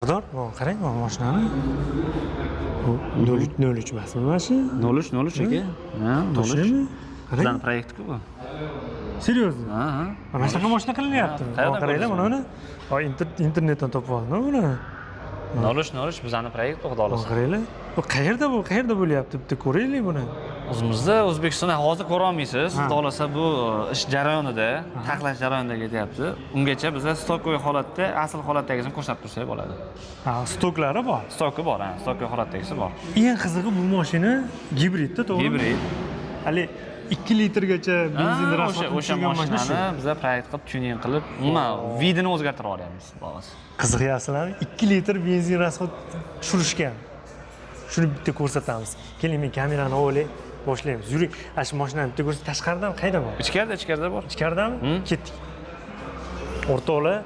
Qadar, qarang, mana mashinani. Bu 03 emasmi mana shu? 03 aka. Ha, 03. Bizning proyekt-ku bu. Seriozmi? Ha. Mana shunaqa mashina qilinyapti. Qaranglar buni. Internetdan topib oldim buni. 03 bizning proyekt xudo xolasa. Qaranglar. Bu qayerda bu? Qayerda bo'lyapti? Bitta ko'raylik buni. O'zimizda O'zbekistonda hozir ko'ra olmaysiz. Xudo xolasa bu ish jarayonida, taxlash jarayonida ketyapti. Ungacha biz stokoy holatda, asl holatdagisini ko'rsatib tursak bo'ladi. Ha, stoklari bor. Stoki bor, ha, stokoy holatdagisi bor. Eng qizig'i bu mashina gibridda, to'g'rimi? Gibrid. Hali 2 litrgacha benzin rasxod o'sha mashinani biz proyekt qilib, tuning qilib, umuman vidini o'zgartirib olyapmiz, xolos. Qiziqyapsizlarmi? 2 litr benzin rasxod tushirishgan. Shuni bitta ko'rsatamiz. Keling, men kamerani olay, boshlaymiz. Yuring. Ana shu mashinani bitta ko'rsat. Tashqaridami, qayda bor? Ichkarida bor. Ichkaridami? Ketdik. O'rtoqlar,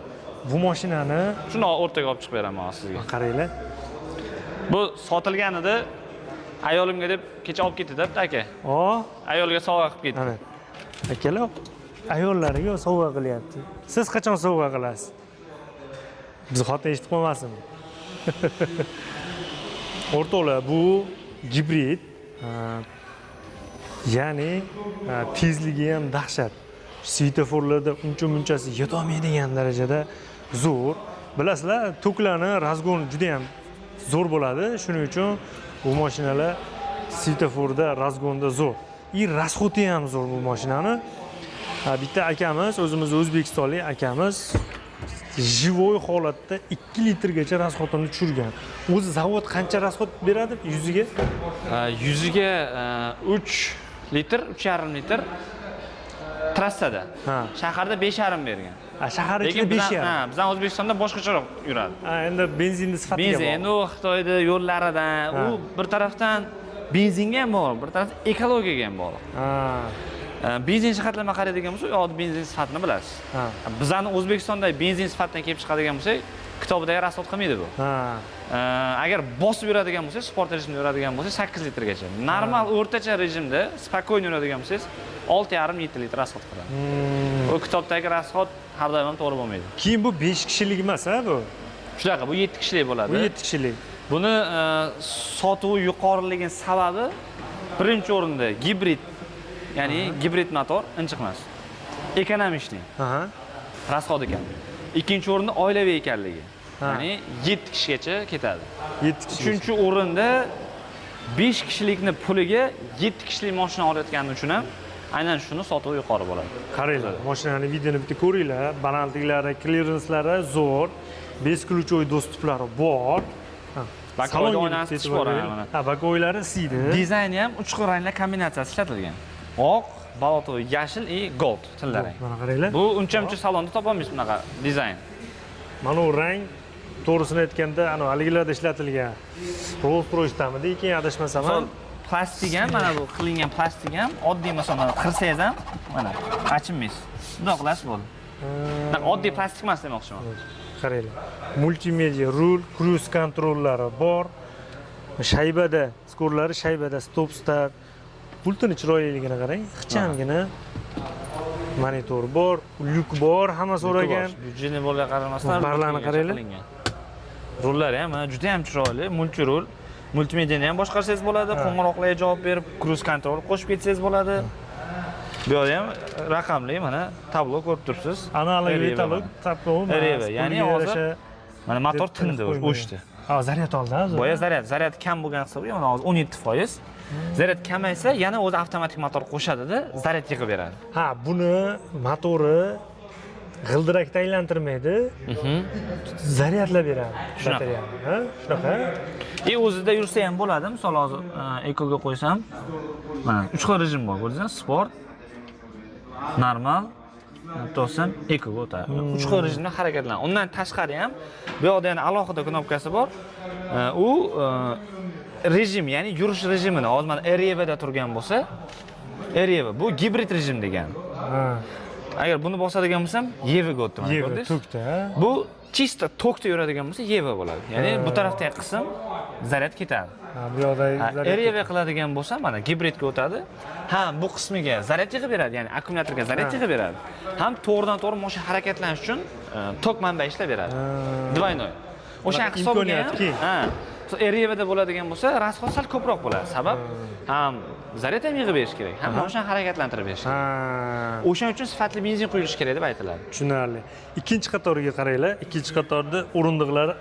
bu mashinani shuni o'rtaga olib chiqib beraman sizga. Qaranglar. Bu sotilgan edi. Ayolimga deb kecha olib ketdi-da aka. Ayolga sovg'a qilib ketdi. Ana. Akalar, ayollariga sovg'a qilyapti. Siz qachon sovg'a qilasiz? Biz xotin eshitib qolmasin. O'rtoqlar, bu gibrid. Ya'ni tezligi ham dahshat. Svetoforlarda uncha-munchasi yetolmaydigan darajada zo'r. Bilasizlar, toklarni razgon juda ham zo'r bo'ladi. Shuning uchun bu mashinalar svetoforda, razgonda zo'r. Rasxoti ham zo'r bu mashinani. Bitta akamiz, o'zimiz o'zbekistonlik akamiz jivoy holatda 2 litrgacha rasxotini tushirgan. O'zi zavod qancha rasxot beradi yuziga? Yuziga 3 litr, 3,5 litr trassada. Shaharda 5,5 bergan. Shahar ichida 5,5. Ha, bizning O'zbekistonda boshqacharoq yuradi. Endi benzinni sifatiga bog'liq. Benzin, u Xitoyda yo'llaridan, u bir tarafdan benzinga ham bog'liq, bir tarafdan ekologiyaga ham bog'liq. Benzin jihatlama qaraydigan bo'lsak, yo'q, benzin sifatini bilasiz. Bizning O'zbekistonda benzin sifatidan kelib chiqadigan bo'lsak, kitobidagi rasxod qilmaydi bu. Agar bosib yuradigan bo'lsangiz, sport rejimda yuradigan bo'lsangiz 8 litrgacha. Normal o'rtacha rejimda spokойно yuradigan bo'lsangiz 6,5-7 litr rasxod qiladi. Bu kitobdagi rasxod har doim ham to'g'ri bo'lmaydi. Keyin bu 5 kishilik emas-a bu? Shunaqa, bu 7 kishilik bo'ladi. Bu 7 kishilik. Buni sotuvi yuqoriligini sababi birinchi o'rinda gibrid, ya'ni gibrid motor inchiqmas. Ekonomishli. Rasxod ekan. Ikkinchi o'rinda oilaviy ekanligi. Ya'ni 7 kishigacha ketadi. 7 kishi. Uchinchi o'rinda 5 kishilikni puliga 7 kishilik mashina olayotgani uchun ham aynan shuni sotuvi yuqori bo'ladi. Qaranglar, mashinani videoni bitta ko'ringlar. Balandliklari, klirenslari zo'r. 5 ключевой dostuplari bor. Bakoyda oynasi bor mana. Bakoylari siydi. Dizayni ham uch xil ranglar kombinatsiyasi ishlatilgan. Oq, balotoy, yashil va gold tillarang. Mana qaranglar. Bu uncha-muncha salonda topolmaysiz bunaqa dizayn. Mana u rang to'g'risini aytganda, ana haligilarda ishlatilgan. Rolls-Royce'dami deyki, adashmasam ham plastik ham, mana bu qilingan plastik ham, oddiy masalan qirsangiz ham mana achinmaysiz. Bunday qilasiz bo'ldi. Oddiy plastik emas demoqchiman. Qaranglar. Multimedia rul, cruise kontrollari bor. Shaybada, skorlari shaybada, stop start. Pultini chiroyliligini qarang, ixchamgina monitor bor, lyuk bor, hamma so'ragan. Byudjetni bo'lgan qaramasdan barlarni qaranglar. Rullari ham juda ham chiroyli, multi rul. Multimediani ham boshqarsangiz bo'ladi, qo'ng'iroqlarga javob berib, cruise control qo'shib ketsangiz bo'ladi. Bu yerda ham raqamli mana tablo ko'rib turibsiz. Analog tablo, ya'ni hozir mana motor tindi, o'chdi. Zaryad oldi. Boya zaryad kam bo'lgan hisobiga mana hozir 17%. Zaryad kamaysa, yana o'zi avtomatik motor qo'shadi-da, zaryad yig'ib beradi. Buni motori g'ildirakda aylantirmaydi. Zaryadlab beradi. Batareyani, shunaqa. O'zida yursa ham bo'ladi. Misol hozir ekoga qo'ysam, mana 3 xil rejim bor, ko'rdingizmi? Sport, normal, to'sam ekoga o'tadi. 3 xil rejimda harakatlanadi. Undan tashqari ham bu yoqda yana alohida knopkasi bor. U rejim, ya'ni yurish rejimini hozir mana Erevada turgan bo'lsa, Ereva bu gibrid rejim degan. Agar buni bosadigan bo'lsam, Yevaga o'tdi mana, ko'rdingiz? Tokda. Bu chista tokda yuradigan bo'lsa, Yeva bo'ladi. Ya'ni bu tarafdagi qism zaryad ketadi. Bu yoqda zaryad. Ereva qiladigan bo'lsa, mana gibridga o'tadi. Ham bu qismiga zaryad yig'ib beradi, ya'ni akkumulyatorga zaryad yig'ib beradi. Ham to'g'ridan-to'g'ri mashina harakatlanish uchun tok manbai ishlab beradi. Двойной. o'sha hisobiga imkoniyatki. ha REVda bo'ladigan bo'lsa rasxod sal ko'proq bo'ladi. Sabab ham zaryad ham yig'ib berish kerak, ham mashinani harakatlantirib berish kerak. O'shaning uchun sifatli benzin quyilishi kerak deb aytiladi. Tushunarli. Ikkinchi qatoriga qaranglar. Ikkinchi qatorda o'rindiqlari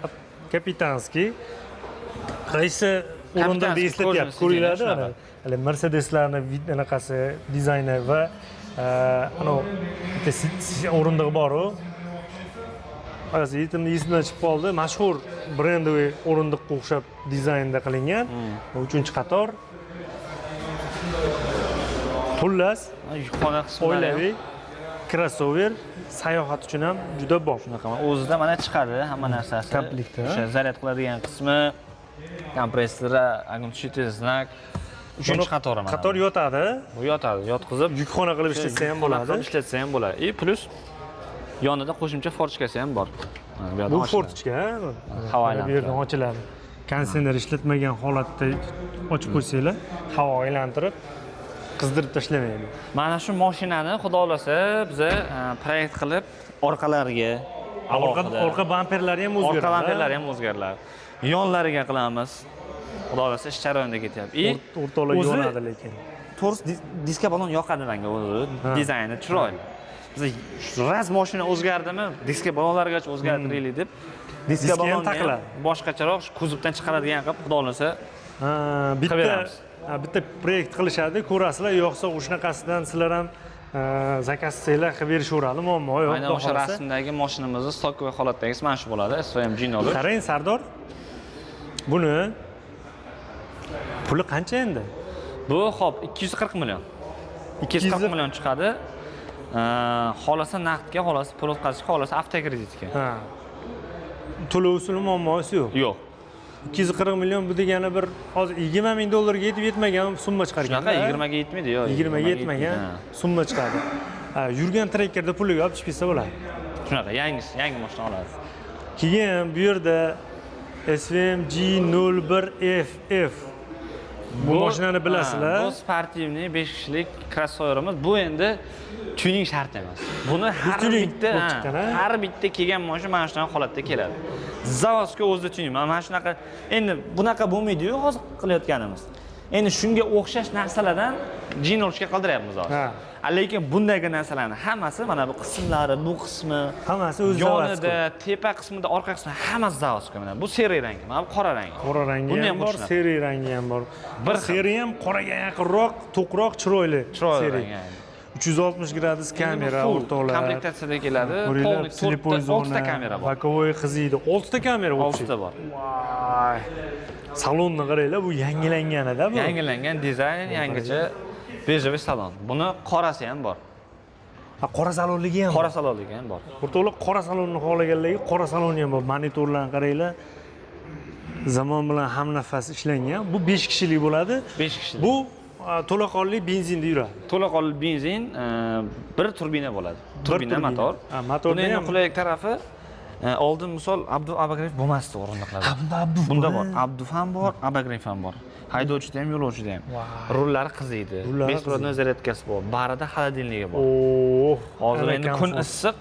kapitanskiy. Qaysi o'rindiqni eslatyapti? Ko'ringlar-da. Hali Mercedeslarning anaqasi dizayni va bitta o'rindiq bor-ku. Hozir yetimni esimdan chiqib qoldi. Mashhur brendoviy o'rindiqqa o'xshab dizaynda qilingan. 3-qator. Xullas, yukxona qismlari oilaviy crossover sayohat uchun ham juda bop. shunaqa. O'zida mana chiqadi hamma narsasi. Komplektda. O'sha zaryad qiladigan qismi, kompressori, огнетушитель znak, 3-qatori mana. Qator yotadi. Bu yotadi, yotqizib Yukxona qilib ishlatsa ham bo'ladi. Ishlatsa ham bo'ladi. Plus yonida qo'shimcha forchkasi ham bor. Bu forchka, havo bu yerdan ochiladi. Konditsioner ishlatmagan holatda ochib qo'ysanglar, havo aylantirib qizdirib tashlamaydi. Mana shu mashinani xudo o'ylasa biz proyekt qilib orqalariga Orqa bamperlari ham o'zgaradi. Orqa bamperlari ham o'zgaradi. Yonlariga qilamiz. Xudo o'ylasa ish jarayonida ketyapti. O'rtoqlar yonadi lekin. To'g'ri diska balon yoqadi menga o'zi. Dizayni chiroyli. Biz raz mashina o'zgardimi, diska balonlargacha o'zgartiraylik deb diska balonni boshqacharoq kuzovdan chiqaradigan qilib xudo o'ylasa bitta proyekt qilishadi, ko'rasizlar, yo'qsa o'shanaqasidan sizlar ham zakaz qilsanglar qilib berishaveradi, muammo yo'q. Aynan o'sha rasmdagi mashinamizni stokovoy holatdagisi mana shu bo'ladi, SVM G0. Qarang, Sardor. Buni puli qancha endi? Bu hop 240 million. 240 million chiqadi. Xolasa naqdga, xolasa pul o'tkazishga, xolasa avtokreditga. Ha. To'lov usuli muammosi yo'q. Yo'q. 240 million bu degani bir hozir 20 ming dollarga yetib yetmagan summa chiqargan. Shunaqa 20 ga yetmaydi, yo'q. 20 ga yetmagan summa chiqadi. Yurgan trekkerda puliga olib chiqib ketsa bo'ladi. Shunaqa, yangi mashina oladi. Keyin bu yerda SVM G01FF bu mashinani bilasizlar. Bu sportivniy 5 kishilik crossoverimiz. Bu endi tuning shart emas. Buni har bitta kelgan mashina mana shunaqa holatda keladi. Zavozga o'zida tuning. Mana shunaqa endi bunaqa bo'lmaydi-yu hozir qilayotganimiz. Endi shunga o'xshash narsalardan G0 ga qildiryapmiz hozir. Lekin bundagi narsalarning hammasi mana bu qismlari, bu qismi, hammasi o'z zavozga. Yonida, tepa qismida, orqa qismida hammasi zavozga mana. Bu seriy rangi, mana bu qora rangi. Qora rangi ham bor, seriy rangi ham bor. Bir seriy ham qoraga yaqinroq, to'qroq, chiroyli seriy. 360 gradus kamera o'rtoqlar. Komplektatsiyada keladi. Polnik 6 ta kamera bor. Bokovoy qiziydi. 6 ta kamera bor. 6 ta bor. Voy. Salonni qaranglar, bu yangilangan-da bu. Yangilangan dizayn, yangicha bejoviy salon. Buni qorasi ham bor. Qora salonligi ham. Qora salonligi ham bor. O'rtoqlar qora salonni xohlaganlarga qora saloni ham bor. Monitorlarni qaranglar. Zamon bilan hamnafas ishlangan. Bu 5 kishilik bo'ladi. 5 kishilik. Bu to'laqonli benzinda yuradi. To'laqonli benzin, bir turbina bo'ladi. Turbina motor. Motorning ham qulaylik tarafi oldin misol Abdu Abagriyev bo'lmasdi o'rindiqlarda. Bunda bor. Abduf ham bor, Abagriyev ham bor. Haydovchida ham, yo'lovchida ham. Rullari qiziydi. Besprovodnoy zaryadkasi bor. Barida xolodilnigi bor. Hozir endi kun issiq.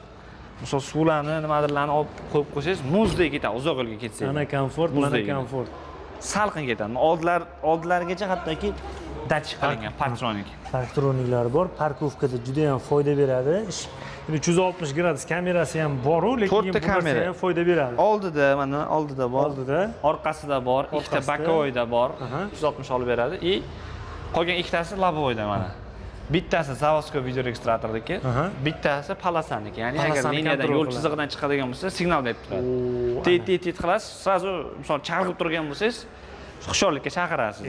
Misol suvlarni, nimadirlarni olib qo'yib qo'ysangiz, muzdek ketadi, uzoq yo'lga ketsangiz. Mana komfort, mana komfort. Salqin ketadi. Oldilarigacha hattoki datchik qilingan parktronik. Parktroniklari bor. Parkovkada juda ham foyda beradi. 360 gradus kamerasi ham bor-ku, lekin bu narsa ham foyda beradi. Oldida, mana oldida bor. Oldida, orqasida bor, ikkita bokovoyda bor. 360 olib beradi. Qolgan ikkitasi lobovoyda mana. Bittasi zavodskiy video registratorniki, bittasi palasaniki. Ya'ni agar liniyadan yo'l chizig'idan chiqadigan bo'lsa, signal berib turadi. Tit qilasiz, srazu misol chalg'ib turgan bo'lsangiz, xushyorlikka chaqirasiz.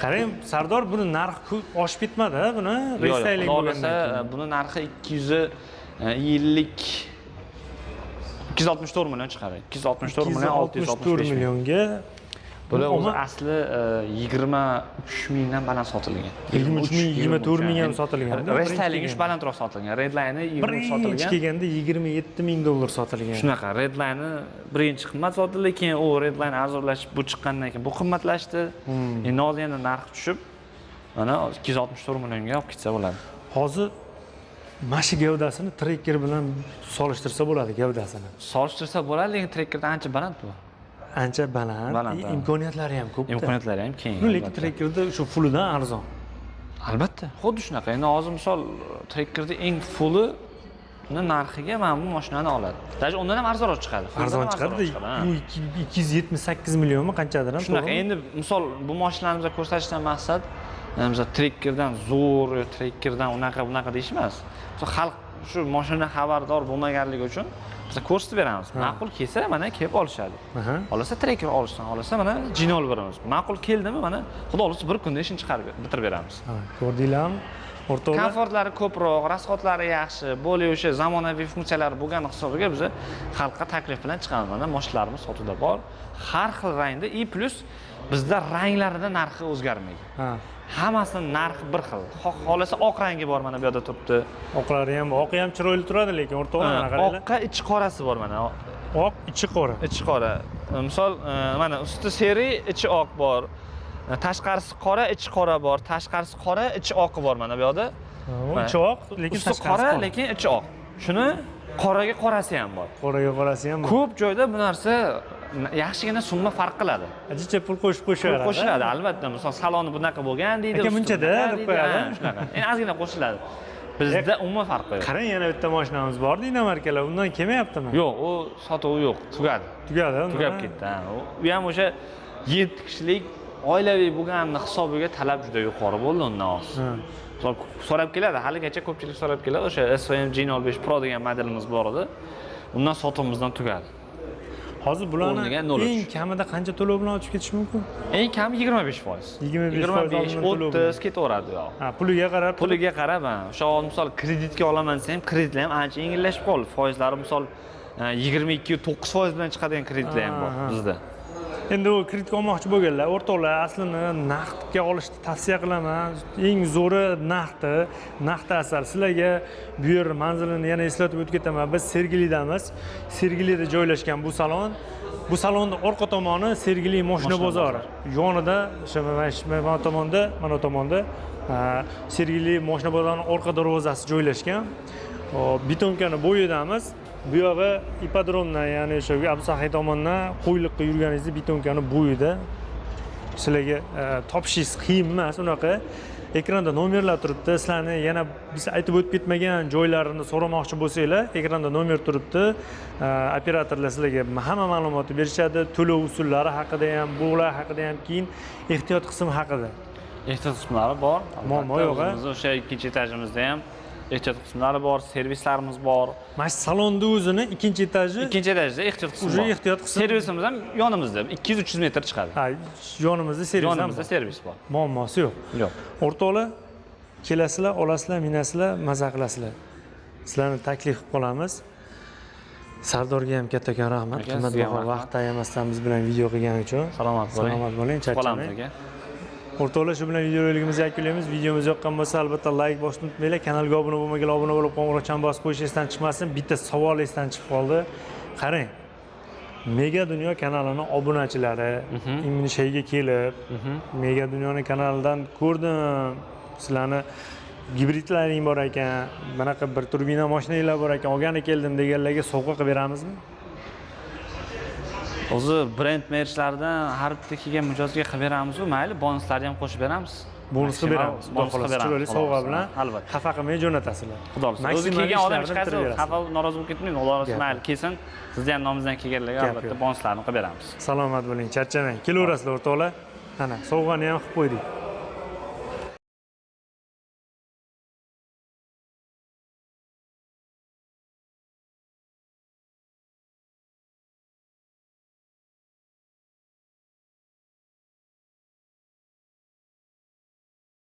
Qarang, Sardor, buni narxi oshib ketmadi, buni restayling bo'lganda. Buni narxi 264 million chiqadi. 264 million 665 millionga. Bular o'zi asli 23 mingdan baland sotilgan. 23 ming, 24 ming ham sotilgan. Restayling ish balandroq sotilgan. Redline 20 sotilgan. Birinchi kelganda 27 ming dollar sotilgan. Shunaqa, Redline birinchi qimmat sotildi, keyin u Redline arzonlashib bu chiqqandan keyin bu qimmatlashdi. Endi hozir narx tushib, mana 264 millionga olib ketsa bo'ladi. Hozir mana shu gavdasini trekker bilan solishtirsa bo'ladi gavdasini. Solishtirsa bo'ladi, lekin trekkerdan ancha baland bu. Ancha baland, imkoniyatlari ham ko'p. Imkoniyatlari ham keng. Lekin trekkerda shu fulidan arzon. Albatta, xuddi shunaqa. Endi hozir misol trekkerda eng fulli narxiga mana bu mashinani oladi. Даже undan ham arzonroq chiqadi. Arzon chiqadi. 278 millionmi qanchadir ham. Shunaqa. Endi misol bu mashinalarimizni ko'rsatishdan maqsad misol trekkerdan zo'r, trekkerdan unaqa deyish emas. Misol xalq shu mashinadan xabardor bo'lmaganligi uchun biz ko'rsatib beramiz. Ma'qul kelsa mana kelib olishadi. Olsa trekker olishdan, olsa mana jinol beramiz. Ma'qul keldimi mana xudo olsa bir kunda ishini chiqarib bitirib beramiz. Ko'rdinglarmi? O'rtoqlar komfortlari ko'proq, rasxodlari yaxshi, bo'lib o'sha zamonaviy funksiyalari bo'lgan hisobiga biz xalqqa taklif bilan chiqamiz. Mana mashinalarimiz sotuvda bor. Har xil rangda i plus bizda ranglarida narxi o'zgarmaydi. Hammasining narxi bir xil. Xohlasa oq rangi bor mana bu yerda turibdi. Oqlari ham, oqi ham chiroyli turadi, lekin o'rtoqlar mana qaranglar. Oqqa ichi qorasi bor mana. Oq, ichi qora. Ichi qora. Misol mana usti seri, ichi oq bor. Tashqarisi qora, ichi qora bor. Tashqarisi qora, ichi oq bor mana bu yerda. Ichi oq, lekin tashqarisi qora, lekin ichi oq. Shuni qoraga qorasi ham bor. Qoraga qorasi ham bor. Ko'p joyda bu narsa yaxshigina summa farq qiladi. Ajincha pul qo'shib qo'shiladi. Qo'shiladi, albatta. Misol saloni bunaqa bo'lgan deydi. Aka bunchada deb qo'yadi. Shunaqa. Endi ozgina qo'shiladi. Bizda umuman farq yo'q. Qarang, yana bitta mashinamiz bor, dinamarkalar. Undan kelmayaptimi? Yo'q, u sotuvi yo'q, tugadi. Tugab ketdi. U ham o'sha 7 kishilik oilaviy bo'lganini hisobiga talab juda yuqori bo'ldi undan hozir. So'rab keladi, haligacha ko'pchilik so'rab keladi. O'sha SVM G05 Pro degan modelimiz bor edi. Undan sotuvimizdan tugadi. Hozir bularni eng kamida qancha to'lov bilan ochib ketish mumkin? Eng kami 25%. 25% 30 ketaveradi yo'q. Puliga qarab. Puliga qarab, o'sha misol kreditga olaman desa ham kreditlar ham ancha yengillashib qoldi. Foizlari misol 22.9% bilan chiqadigan kreditlar ham bor bizda. Endi u kreditga olmoqchi bo'lganlar, o'rtoqlar, aslini naqdga olishni tavsiya qilaman. Eng zo'ri naqdi, naqd asal. Sizlarga bu yer manzilini yana eslatib o'tib ketaman. Biz Sergelidamiz. Sergelida joylashgan bu salon. Bu salonning orqa tomoni Sergeli mashina bozori. Yonida o'sha mana tomonda Sergeli mashina bozorining orqa darvozasi joylashgan. Betonkani bo'yidamiz. Bu yog'i ipodromdan, ya'ni o'sha Abdusahiy tomonidan qo'yliqqa yurganingizda betonkani bo'yida sizlarga topishingiz qiyin emas. Unaqa ekranda nomerlar turibdi. Sizlarni yana biz aytib o'tib ketmagan joylarini so'ramoqchi bo'lsanglar, ekranda nomer turibdi. Operatorlar sizlarga hamma ma'lumotni berishadi. To'lov usullari haqida ham, bular haqida ham, keyin ehtiyot qismi haqida. Ehtiyot qismlari bor. Muammo yo'q. Biz o'sha ikkinchi etajimizda ham ehtiyot qismlari bor, servislarimiz bor. Mana shu salonni o'zini ikkinchi etajda ehtiyot qismi bor. Ehtiyot qismi. Servisimiz ham yonimizda 200-300 metr chiqadi. Yonimizda servis ham bor. Yonimizda servis bor. Muammosi yo'q. Yo'q. O'rtoqlar, kelasizlar, olasizlar, minasizlar, maza qilasizlar. Sizlarni taklif qilib qolamiz. Sardorga ham kattakon rahmat. Qimmatbaho vaqt ayamasdan biz bilan video qilgani uchun. Salomat bo'ling. Salomat bo'ling, charchamang. O'rtoqlar, shu bilan videoligimizni yakunlaymiz. Videomiz yoqqan bo'lsa, albatta like bosishni unutmanglar. Kanalga obuna bo'lmaganlar obuna bo'lib, qo'ng'iroqchani bosib qo'yish esdan chiqmasin. Bitta savol esdan chiqib qoldi. Qarang. Mega Dunyo kanalining obunachilari shayga kelib, Mega Dunyoning kanalidan ko'rdim. Sizlarni gibridlaring bor ekan, bunaqa bir turbina mashinanglar bor ekan, olgani keldim deganlarga sovg'a qilib beramizmi? O'zi brend merchlaridan har bitta kelgan mijozga qilib beramiz-ku, mayli, bonuslarni ham qo'shib beramiz. Bonus qilib beramiz. Bonus qilib beramiz. Chiroyli sovg'a bilan albatta. xafa qilmay jo'natasizlar. Xudo xohlasa. O'zi kelgan odam chiqarsa, xafa norozi bo'lib ketmaydi. Xudo xohlasa, mayli, kelsin. Sizni ham nomingizdan kelganlarga albatta bonuslarni qilib beramiz. Salomat bo'ling, charchamang. Kelaverasizlar o'rtoqlar. Mana, sovg'ani ham qilib qo'ydik.